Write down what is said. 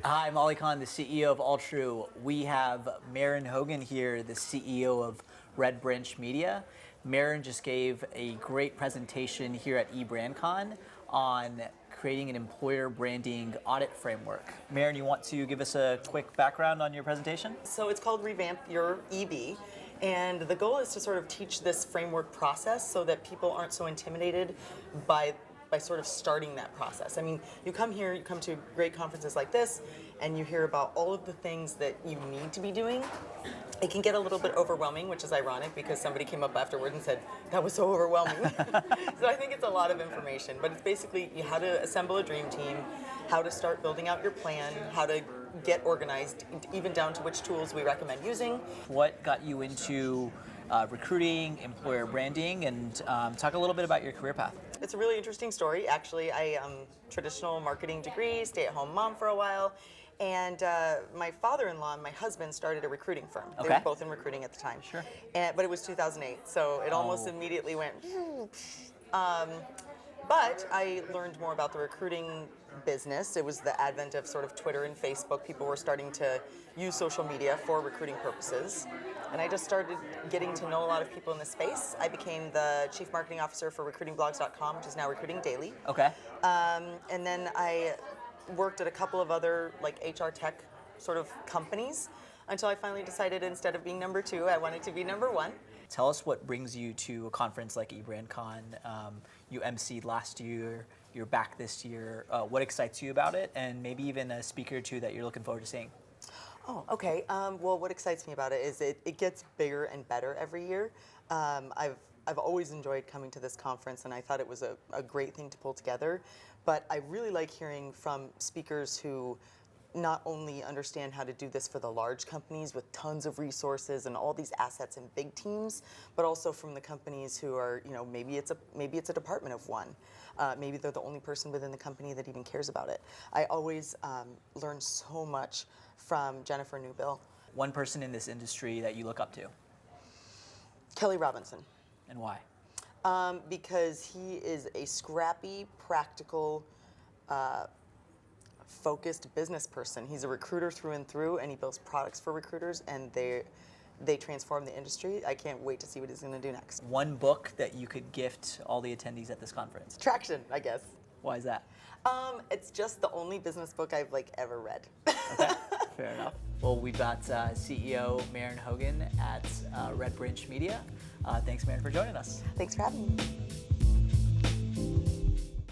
Hi, I'm Ollie Khan, the CEO of Alltrue. We have Maren Hogan here, the CEO of Red Branch Media. Maren just gave a great presentation here at EBrandCon on creating an employer branding audit framework. Maren, you want to give us a quick background on your presentation? So it's called Revamp Your EB, and the goal is to sort of teach this framework process so that people aren't so intimidated by sort of starting that process. I mean, you come here, you come to great conferences like this, and you hear about all of the things that you need to be doing. It can get a little bit overwhelming, which is ironic because somebody came up afterward and said, that was so overwhelming. So I think it's a lot of information, but it's basically how to assemble a dream team, how to start building out your plan, how to get organized, even down to which tools we recommend using. What got you into recruiting, employer branding, and talk a little bit about your career path. It's a really interesting story. Actually, I traditional marketing degree, stay-at-home mom for a while, and my father-in-law and my husband started a recruiting firm. They were both in recruiting at the time. Sure. But it was 2008, so it almost immediately went. But I learned more about the recruiting business. It was the advent of sort of Twitter and Facebook. People were starting to use social media for recruiting purposes. And I just started getting to know a lot of people in the space. I became the chief marketing officer for recruitingblogs.com, which is now Recruiting Daily. Okay. And then I worked at a couple of other like HR tech sort of companies until I finally decided instead of being number 2, I wanted to be number 1. Tell us what brings you to a conference like EBrandCon. You emceed last year, you're back this year. What excites you about it, and maybe even a speaker or two that you're looking forward to seeing? Oh, okay. Well, what excites me about it is it gets bigger and better every year. I've always enjoyed coming to this conference, and I thought it was a great thing to pull together. But I really like hearing from speakers who not only understand how to do this for the large companies with tons of resources and all these assets and big teams, but also from the companies who are, maybe it's a department of one. Maybe they're the only person within the company that even cares about it. I always learn so much from Jennifer Newbill. One person in this industry that you look up to? Kelly Robinson. And why? Because he is a scrappy, practical, focused business person. He's a recruiter through and through, and he builds products for recruiters, and they transform the industry. I can't wait to see what he's going to do next. One book that you could gift all the attendees at this conference? Traction, I guess. Why is that? It's just the only business book I've ever read. Okay, fair enough. Well, we've got CEO Maren Hogan at Red Branch Media. Thanks, Maren, for joining us. Thanks for having me.